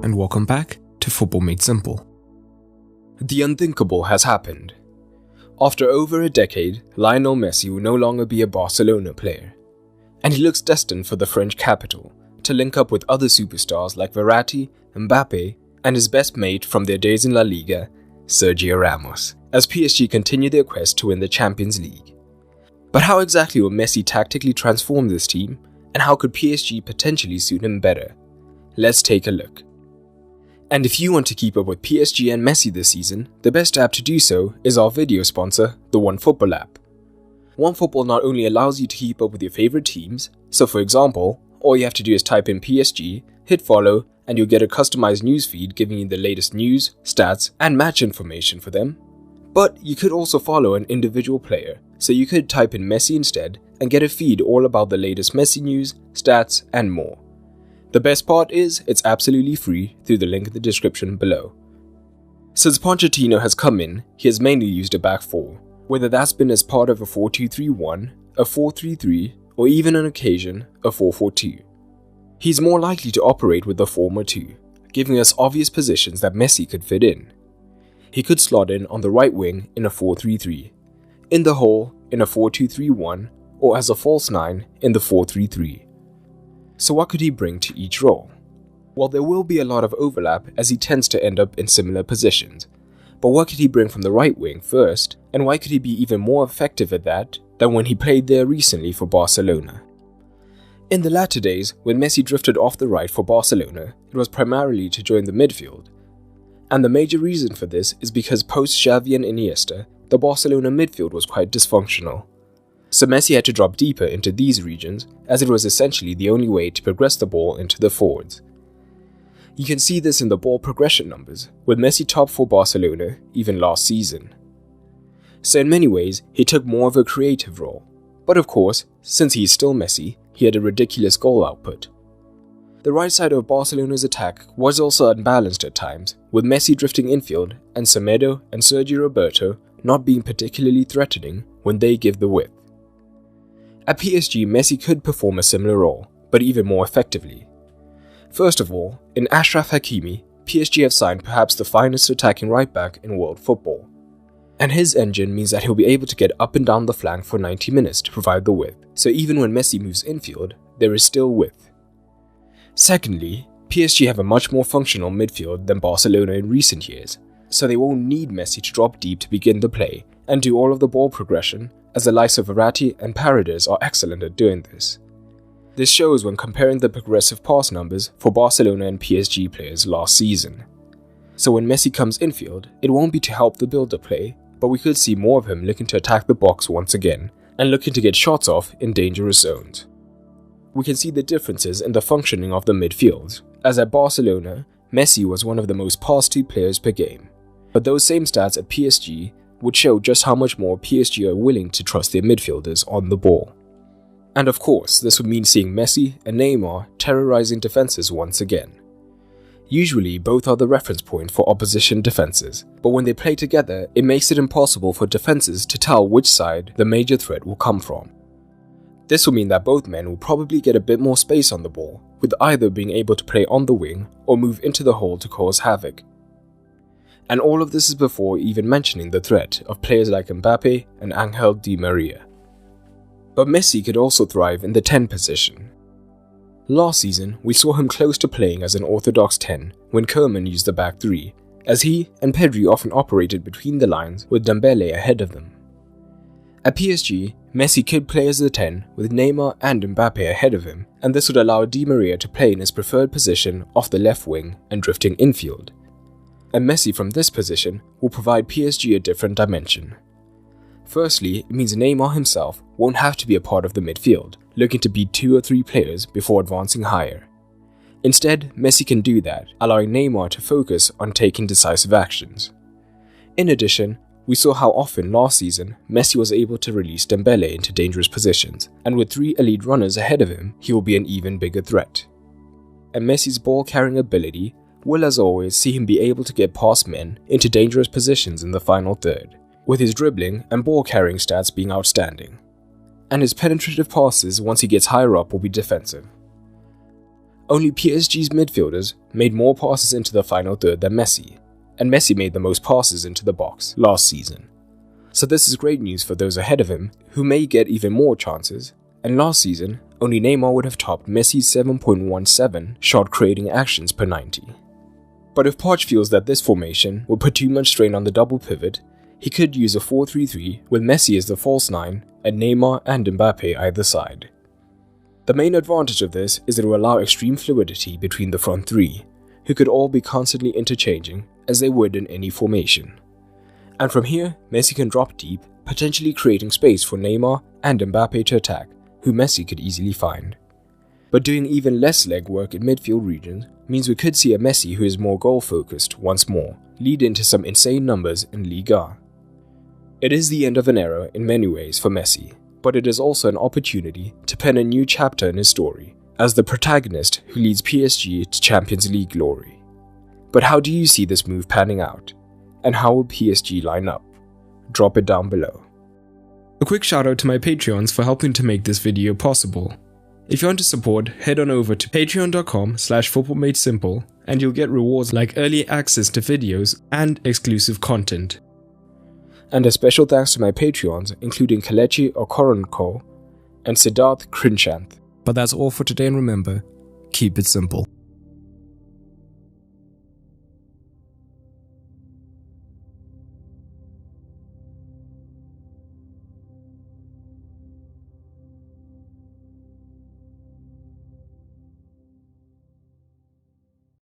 and welcome back to Football Made Simple. The unthinkable has happened. After over a decade, Lionel Messi will no longer be a Barcelona player, and he looks destined for the French capital to link up with other superstars like Verratti, Mbappe, and his best mate from their days in La Liga, Sergio Ramos, as PSG continue their quest to win the Champions League. But how exactly will Messi tactically transform this team, and how could PSG potentially suit him better? Let's take a look. And if you want to keep up with PSG and Messi this season, the best app to do so is our video sponsor, the OneFootball app. OneFootball not only allows you to keep up with your favorite teams, so for example, all you have to do is type in PSG, hit follow, and you'll get a customized newsfeed giving you the latest news, stats, and match information for them. But you could also follow an individual player, so you could type in Messi instead and get a feed all about the latest Messi news, stats, and more. The best part is, it's absolutely free through the link in the description below. Since Pochettino has come in, he has mainly used a back four, whether that's been as part of a 4-2-3-1, a 4-3-3, or even on occasion, a 4-4-2. He's more likely to operate with the former two, giving us obvious positions that Messi could fit in. He could slot in on the right wing in a 4-3-3, in the hole in a 4-2-3-1, or as a false 9 in the 4-3-3. So what could he bring to each role? Well, there will be a lot of overlap as he tends to end up in similar positions. But what could he bring from the right wing first, and why could he be even more effective at that than when he played there recently for Barcelona? In the latter days, when Messi drifted off the right for Barcelona, it was primarily to join the midfield. And the major reason for this is because post Xavi and Iniesta, the Barcelona midfield was quite dysfunctional. So Messi had to drop deeper into these regions, as it was essentially the only way to progress the ball into the forwards. You can see this in the ball progression numbers, with Messi top for Barcelona even last season. So in many ways, he took more of a creative role. But of course, since he is still Messi, he had a ridiculous goal output. The right side of Barcelona's attack was also unbalanced at times, with Messi drifting infield and Semedo and Sergio Roberto not being particularly threatening when they give the width. At PSG, Messi could perform a similar role, but even more effectively. First of all, in Achraf Hakimi, PSG have signed perhaps the finest attacking right-back in world football. And his engine means that he'll be able to get up and down the flank for 90 minutes to provide the width, so even when Messi moves infield, there is still width. Secondly, PSG have a much more functional midfield than Barcelona in recent years, so they won't need Messi to drop deep to begin the play and do all of the ball progression, as the likes of Verratti and Paredes are excellent at doing this. This shows when comparing the progressive pass numbers for Barcelona and PSG players last season. So when Messi comes infield, it won't be to help the build-up play, but we could see more of him looking to attack the box once again, and looking to get shots off in dangerous zones. We can see the differences in the functioning of the midfield, as at Barcelona, Messi was one of the most pass-to players per game. But those same stats at PSG would show just how much more PSG are willing to trust their midfielders on the ball. And of course, this would mean seeing Messi and Neymar terrorizing defenses once again. Usually, both are the reference point for opposition defenses, but when they play together, it makes it impossible for defenses to tell which side the major threat will come from. This will mean that both men will probably get a bit more space on the ball, with either being able to play on the wing or move into the hole to cause havoc. And all of this is before even mentioning the threat of players like Mbappe and Angel Di Maria. But Messi could also thrive in the 10 position. Last season, we saw him close to playing as an orthodox 10 when Koeman used the back 3, as he and Pedri often operated between the lines with Dembele ahead of them. At PSG, Messi could play as the 10 with Neymar and Mbappe ahead of him, and this would allow Di Maria to play in his preferred position off the left wing and drifting infield. And Messi from this position will provide PSG a different dimension. Firstly, it means Neymar himself won't have to be a part of the midfield, looking to beat 2 or 3 players before advancing higher. Instead, Messi can do that, allowing Neymar to focus on taking decisive actions. In addition, we saw how often last season Messi was able to release Dembele into dangerous positions, and with 3 elite runners ahead of him, he will be an even bigger threat. And Messi's ball-carrying ability will, as always, see him be able to get past men into dangerous positions in the final third, with his dribbling and ball-carrying stats being outstanding. And his penetrative passes once he gets higher up will be defensive. Only PSG's midfielders made more passes into the final third than Messi, and Messi made the most passes into the box last season. So this is great news for those ahead of him who may get even more chances, and last season, only Neymar would have topped Messi's 7.17 shot creating actions per 90. But if Poch feels that this formation will put too much strain on the double pivot, he could use a 4-3-3 with Messi as the false 9 and Neymar and Mbappe either side. The main advantage of this is it will allow extreme fluidity between the front three, who could all be constantly interchanging as they would in any formation. And from here, Messi can drop deep, potentially creating space for Neymar and Mbappe to attack, who Messi could easily find. But doing even less legwork in midfield regions means we could see a Messi who is more goal-focused once more, lead into some insane numbers in Liga. It is the end of an era in many ways for Messi, but it is also an opportunity to pen a new chapter in his story as the protagonist who leads PSG to Champions League glory. But how do you see this move panning out? And how will PSG line up? Drop it down below. A quick shout out to my Patreons for helping to make this video possible. If you want to support, head on over to patreon.com/footballmadesimple and you'll get rewards like early access to videos and exclusive content. And a special thanks to my Patreons including Kalechi Okoronko and Siddharth Krinshanth. But that's all for today, and remember, keep it simple.